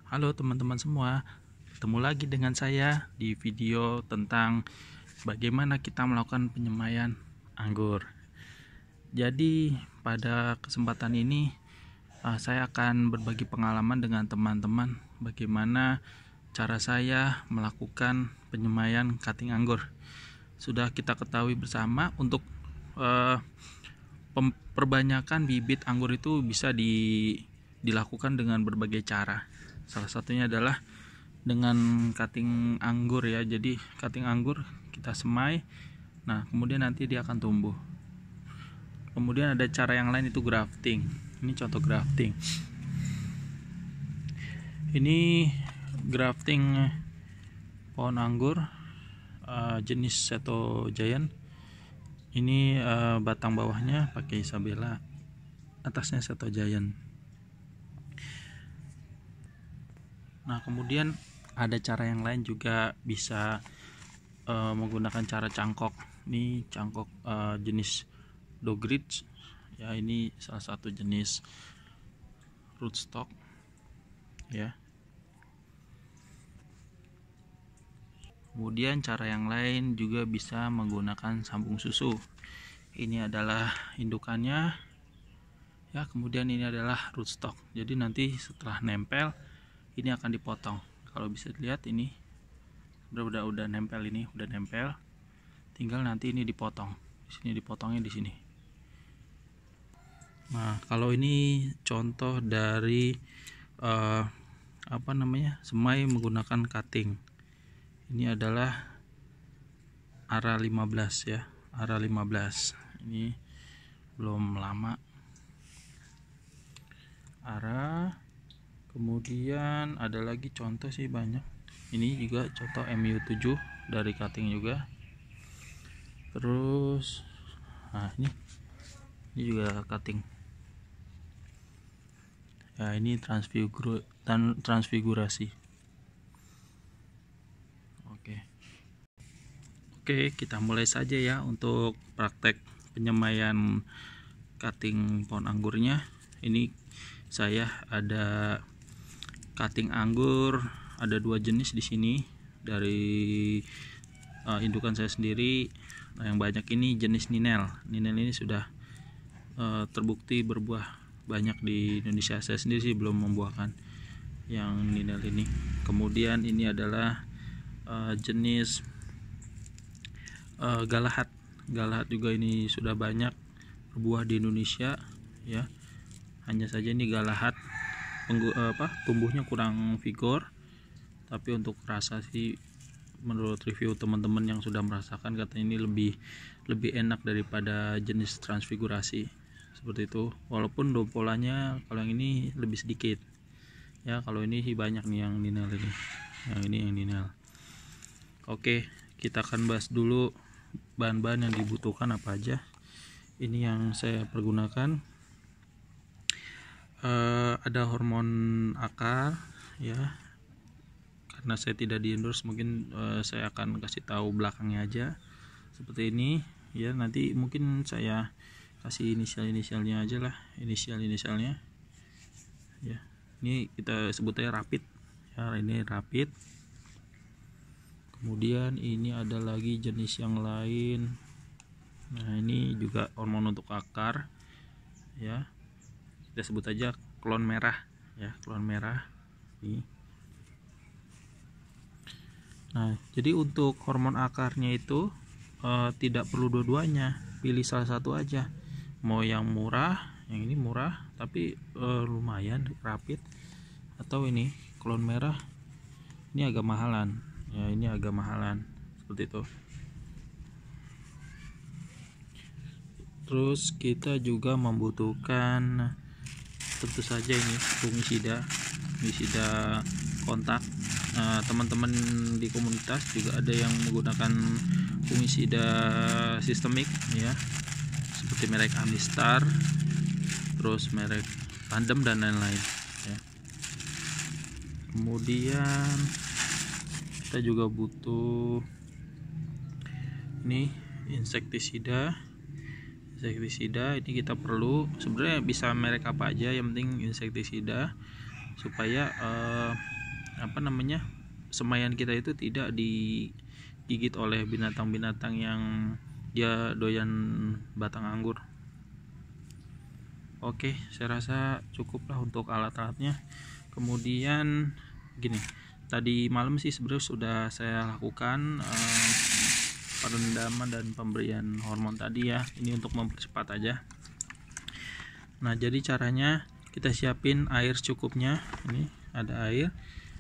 Halo teman-teman semua, ketemu lagi dengan saya di video tentang bagaimana kita melakukan penyemaian anggur. Jadi pada kesempatan ini saya akan berbagi pengalaman dengan teman-teman bagaimana cara saya melakukan penyemaian cutting anggur. Sudah kita ketahui bersama untuk perbanyakan bibit anggur itu bisa dilakukan dengan berbagai cara. Salah satunya adalah dengan cutting anggur ya. Jadi cutting anggur kita semai, nah kemudian nanti dia akan tumbuh. Kemudian ada cara yang lain, itu grafting. Ini contoh grafting. Ini grafting pohon anggur jenis Seto Giant. Ini batang bawahnya pakai Isabella, atasnya Seto Giant. Nah kemudian ada cara yang lain juga, bisa menggunakan cara cangkok. Ini cangkok jenis Doggridge ya, ini salah satu jenis rootstock ya. Kemudian cara yang lain juga bisa menggunakan sambung susu. Ini adalah indukannya ya, kemudian ini adalah rootstock. Jadi nanti setelah nempel ini akan dipotong. Kalau bisa dilihat ini udah nempel, ini udah nempel. Tinggal nanti ini dipotong. Di sini dipotongnya di sini. Nah, kalau ini contoh dari semai menggunakan cutting. Ini adalah ARA 15 ya, ARA 15. Ini belum lama. ARA. Kemudian ada lagi contoh sih banyak. Ini juga contoh MU7 dari cutting juga. Terus nah ini juga cutting. Ya, ini transfigurasi. Oke, kita mulai saja ya untuk praktek penyemaian cutting pohon anggurnya. Ini saya ada cutting anggur, ada dua jenis di sini dari indukan saya sendiri. Nah, yang banyak ini jenis Ninel. Ninel ini sudah terbukti berbuah banyak di Indonesia. Saya sendiri sih belum membuahkan yang Ninel ini. Kemudian ini adalah jenis Galahad. Galahad juga ini sudah banyak berbuah di Indonesia ya. Hanya saja ini Galahad tumbuhnya kurang vigor, tapi untuk rasa sih menurut review teman-teman yang sudah merasakan, katanya ini lebih enak daripada jenis transfigurasi seperti itu. Walaupun dompolannya kalau yang ini lebih sedikit ya, kalau ini sih banyak nih yang Ninel ini. Yang ini yang Ninel. Oke, kita akan bahas dulu bahan-bahan yang dibutuhkan apa aja. Ini yang saya pergunakan. Ada hormon akar ya, karena saya tidak di endorse, mungkin saya akan kasih tahu belakangnya aja seperti ini ya. Nanti mungkin saya kasih inisialnya aja lah, inisialnya ya. Ini kita sebutnya rapid ya, ini rapid. Kemudian ini ada lagi jenis yang lain. Nah ini juga hormon untuk akar ya, kita sebut aja klon merah ya, klon merah ini. Nah jadi untuk hormon akarnya itu tidak perlu dua-duanya, pilih salah satu aja. Mau yang murah, yang ini murah tapi lumayan rapid, atau ini klon merah, ini agak mahalan ya, ini agak mahalan seperti itu. Terus kita juga membutuhkan tentu saja ini fungisida kontak. Teman-teman di komunitas juga ada yang menggunakan fungisida sistemik ya, seperti merek Amistar, terus merek Tandem dan lain-lain ya. Kemudian kita juga butuh ini insektisida. Ini kita perlu, sebenarnya bisa merek apa aja, yang penting insektisida supaya semaian kita itu tidak digigit oleh binatang-binatang yang dia doyan batang anggur. Oke, saya rasa cukuplah untuk alat-alatnya. Kemudian gini, tadi malam sih sebenarnya sudah saya lakukan perendaman dan pemberian hormon tadi ya. Ini untuk mempercepat aja. Nah, jadi caranya kita siapin air secukupnya. Ini ada air.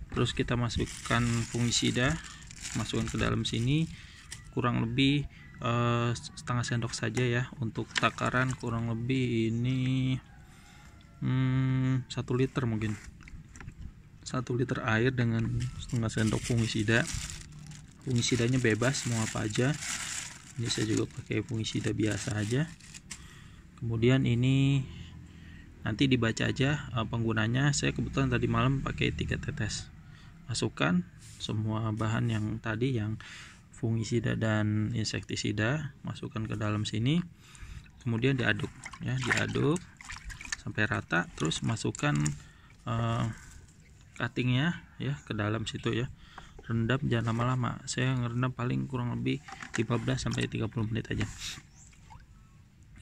Terus kita masukkan fungisida, masukkan ke dalam sini kurang lebih setengah sendok saja ya. Untuk takaran kurang lebih ini 1 liter mungkin. 1 liter air dengan setengah sendok fungisida. Fungisidanya bebas mau apa aja. Ini saya juga pakai fungisida biasa aja. Kemudian ini nanti dibaca aja penggunanya. Saya kebetulan tadi malam pakai 3 tetes. Masukkan semua bahan yang tadi, yang fungisida dan insektisida, masukkan ke dalam sini. Kemudian diaduk ya, diaduk sampai rata. Terus masukkan cuttingnya ya ke dalam situ ya. Rendam jangan lama-lama. Saya ngerendam paling kurang lebih 15 sampai 30 menit aja.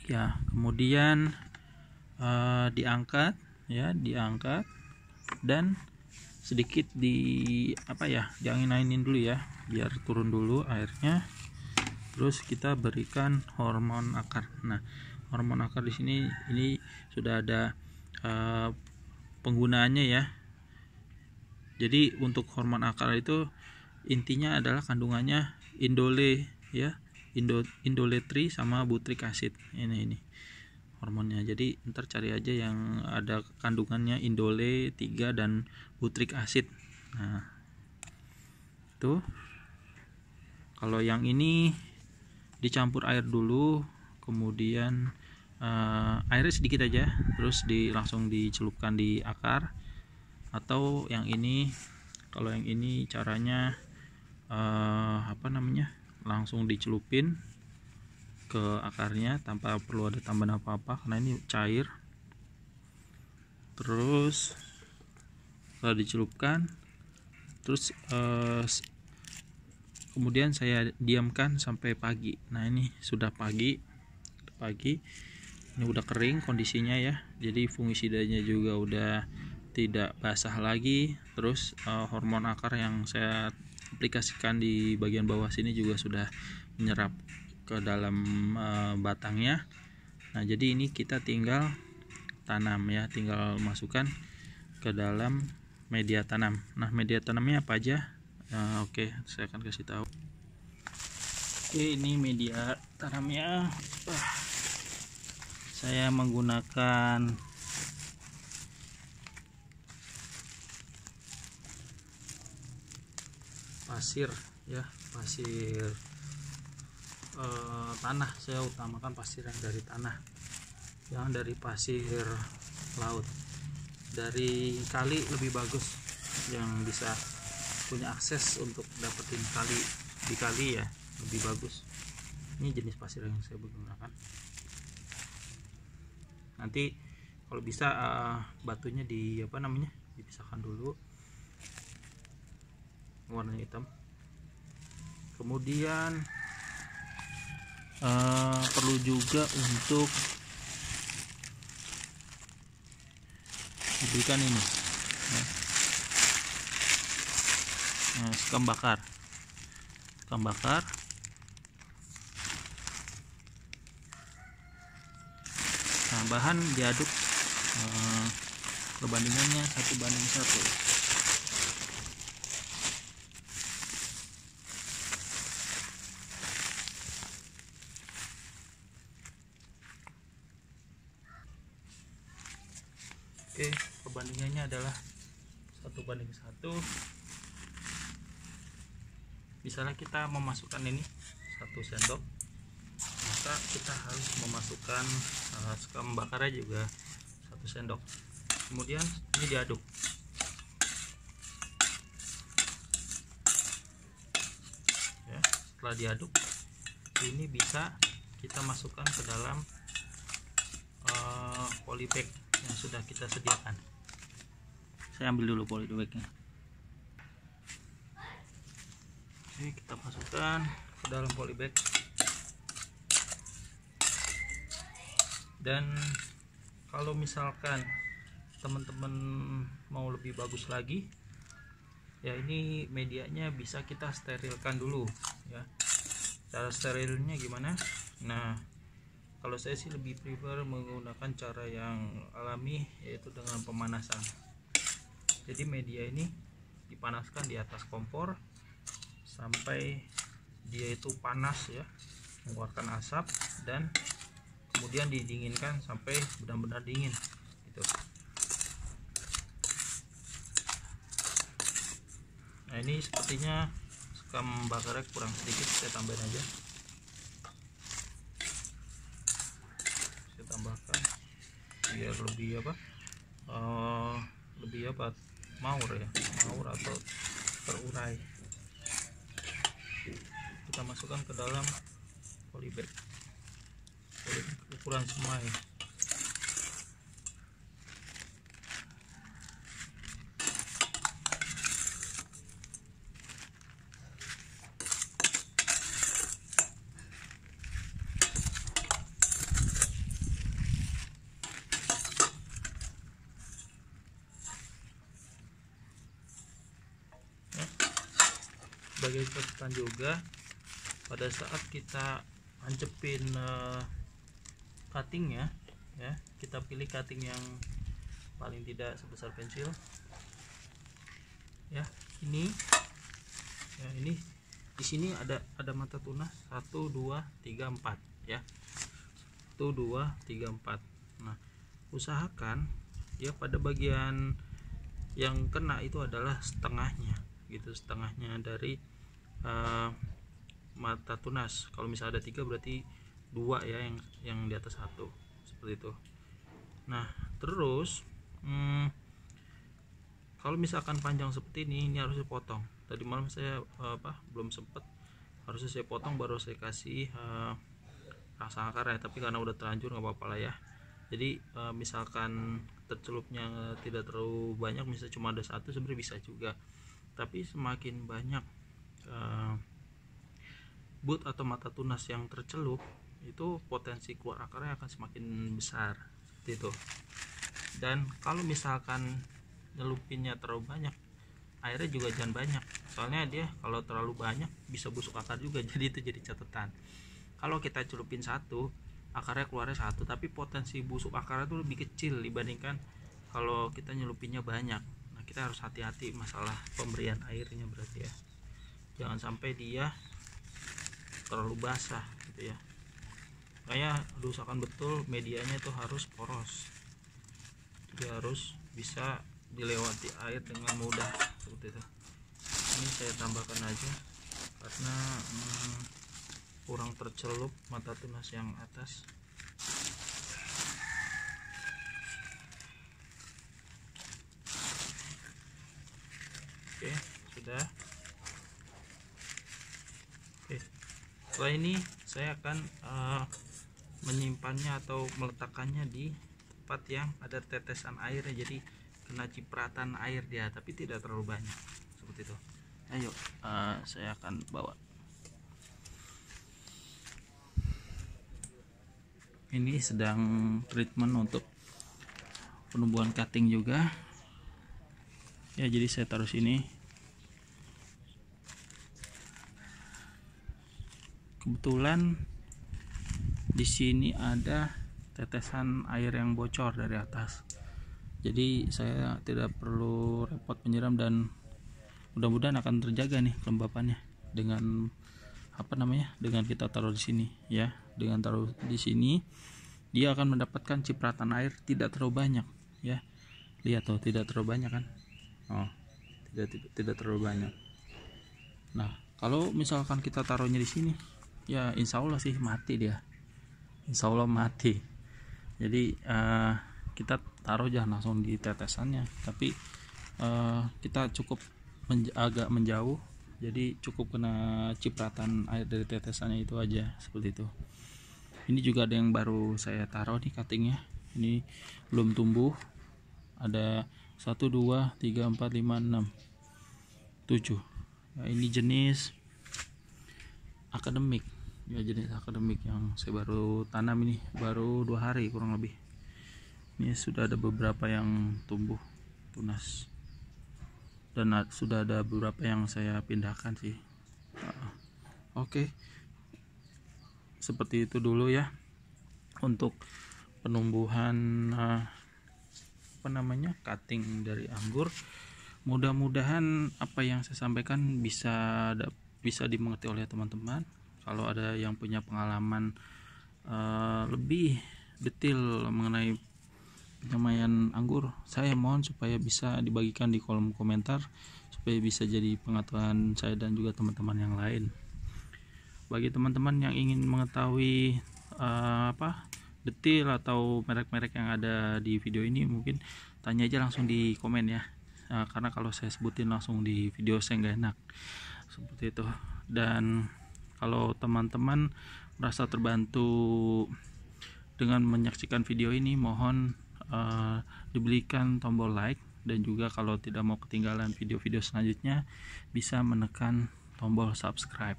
Ya, kemudian diangkat ya, diangkat dan sedikit diangin-anginin dulu ya, biar turun dulu airnya. Terus kita berikan hormon akar. Nah, hormon akar di sini ini sudah ada penggunaannya ya. Jadi untuk hormon akar itu intinya adalah kandungannya indole ya, indole 3 sama butric acid. Ini hormonnya. Jadi ntar cari aja yang ada kandungannya indole 3 dan butric acid. Nah, tuh kalau yang ini dicampur air dulu, kemudian airnya sedikit aja, terus langsung dicelupkan di akar. Atau yang ini, kalau yang ini caranya langsung dicelupin ke akarnya tanpa perlu ada tambahan apa-apa karena ini cair. Terus setelah dicelupkan, terus kemudian saya diamkan sampai pagi. Nah, ini sudah pagi, ini udah kering kondisinya ya. Jadi fungisidanya juga udah tidak basah lagi. Terus hormon akar yang saya aplikasikan di bagian bawah sini juga sudah menyerap ke dalam batangnya. Nah, jadi ini kita tinggal tanam ya, tinggal masukkan ke dalam media tanam. Nah, media tanamnya apa aja? Oke, saya akan kasih tahu. Oke, ini media tanamnya. Saya menggunakan pasir ya, pasir tanah. Saya utamakan pasir yang dari tanah, yang dari pasir laut. Dari kali lebih bagus, yang bisa punya akses untuk dapetin di kali ya, lebih bagus. Ini jenis pasir yang saya gunakan. Nanti kalau bisa batunya dipisahkan dulu, warna hitam. Kemudian perlu juga untuk diberikan ini sekam bakar. Nah, bahan diaduk perbandingannya 1:1. Oke, perbandingannya adalah 1:1. Misalnya kita memasukkan ini 1 sendok, maka kita harus memasukkan sekam bakarnya juga 1 sendok. Kemudian ini diaduk. Ya, setelah diaduk, ini bisa kita masukkan ke dalam polybag yang sudah kita sediakan. Saya ambil dulu polybagnya. Ini kita masukkan ke dalam polybag. Dan kalau misalkan teman-teman mau lebih bagus lagi, ya ini medianya bisa kita sterilkan dulu ya. Cara sterilnya gimana? Nah, kalau saya sih lebih prefer menggunakan cara yang alami, yaitu dengan pemanasan. Jadi media ini dipanaskan di atas kompor sampai dia itu panas ya, mengeluarkan asap, dan kemudian didinginkan sampai benar-benar dingin gitu. Nah, ini sepertinya sekam bakarnya kurang sedikit, saya tambahin aja. Saya tambahkan biar lebih maur atau terurai. Kita masukkan ke dalam polybag ukuran semai. Sebagai catatan juga, pada saat kita ancepin cuttingnya ya, kita pilih cutting yang paling tidak sebesar pensil ya. Ini di sini ada mata tunas 1 2 3 4 ya, 1 2 3 4. Nah, usahakan ya pada bagian yang kena itu adalah setengahnya gitu, setengahnya dari mata tunas. Kalau misalnya ada 3 berarti 2 ya, yang di atas 1, seperti itu. Nah, terus kalau misalkan panjang seperti ini harus dipotong. Tadi malam saya belum sempet, harusnya saya potong baru saya kasih rasa akar ya, tapi karena udah terlanjur nggak apa-apa lah ya. Jadi misalkan tercelupnya tidak terlalu banyak, misalnya cuma ada 1, sebenarnya bisa juga. Tapi semakin banyak boot atau mata tunas yang tercelup, itu potensi keluar akarnya akan semakin besar seperti itu. Dan kalau misalkan nyelupinnya terlalu banyak, airnya juga jangan banyak, soalnya dia kalau terlalu banyak bisa busuk akar juga. Jadi itu jadi catatan. Kalau kita celupin 1, akarnya keluarnya 1, tapi potensi busuk akarnya itu lebih kecil dibandingkan kalau kita nyelupinnya banyak. Nah, kita harus hati-hati masalah pemberian airnya berarti ya. Jangan sampai dia terlalu basah gitu ya. Kayak diusahakan betul medianya itu harus poros, jadi harus bisa dilewati air dengan mudah seperti itu. Ini saya tambahkan aja karena kurang tercelup mata tunas yang atas. Oke, sudah. Oke, setelah ini saya akan menyimpannya atau meletakkannya di tempat yang ada tetesan airnya, jadi kena cipratan air dia, tapi tidak terlalu banyak seperti itu. Ayo, saya akan bawa. Ini sedang treatment untuk penumbuhan cutting juga ya, jadi saya taruh sini. Kebetulan di sini ada tetesan air yang bocor dari atas, jadi saya tidak perlu repot menyiram, dan mudah-mudahan akan terjaga nih kelembapannya dengan dengan kita taruh di sini ya. Dengan taruh di sini dia akan mendapatkan cipratan air tidak terlalu banyak ya. Lihat tuh, tidak terlalu banyak kan. Oh, tidak terlalu banyak. Nah, kalau misalkan kita taruhnya di sini ya, insya Allah sih mati dia, insya Allah mati. Jadi kita taruh jangan langsung di tetesannya, tapi kita cukup agak menjauh, jadi cukup kena cipratan air dari tetesannya itu aja, seperti itu. Ini juga ada yang baru saya taruh nih cuttingnya, ini belum tumbuh. Ada 1 2 3 4 5 6 7. Nah, ini jenis akademik ya, jenis akademik yang saya baru tanam ini, baru 2 hari kurang lebih. Ini sudah ada beberapa yang tumbuh tunas dan sudah ada beberapa yang saya pindahkan sih. Oke, seperti itu dulu ya untuk penumbuhan cutting dari anggur. Mudah-mudahan apa yang saya sampaikan bisa dimengerti oleh teman-teman. Kalau ada yang punya pengalaman lebih detail mengenai penyemaian anggur, saya mohon supaya bisa dibagikan di kolom komentar supaya bisa jadi pengetahuan saya dan juga teman-teman yang lain. Bagi teman-teman yang ingin mengetahui detail atau merek-merek yang ada di video ini, mungkin tanya aja langsung di komen ya, karena kalau saya sebutin langsung di video saya nggak enak seperti itu. Dan kalau teman-teman merasa terbantu dengan menyaksikan video ini, mohon diberikan tombol like, dan juga kalau tidak mau ketinggalan video-video selanjutnya bisa menekan tombol subscribe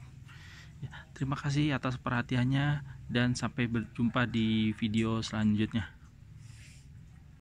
ya. Terima kasih atas perhatiannya dan sampai berjumpa di video selanjutnya.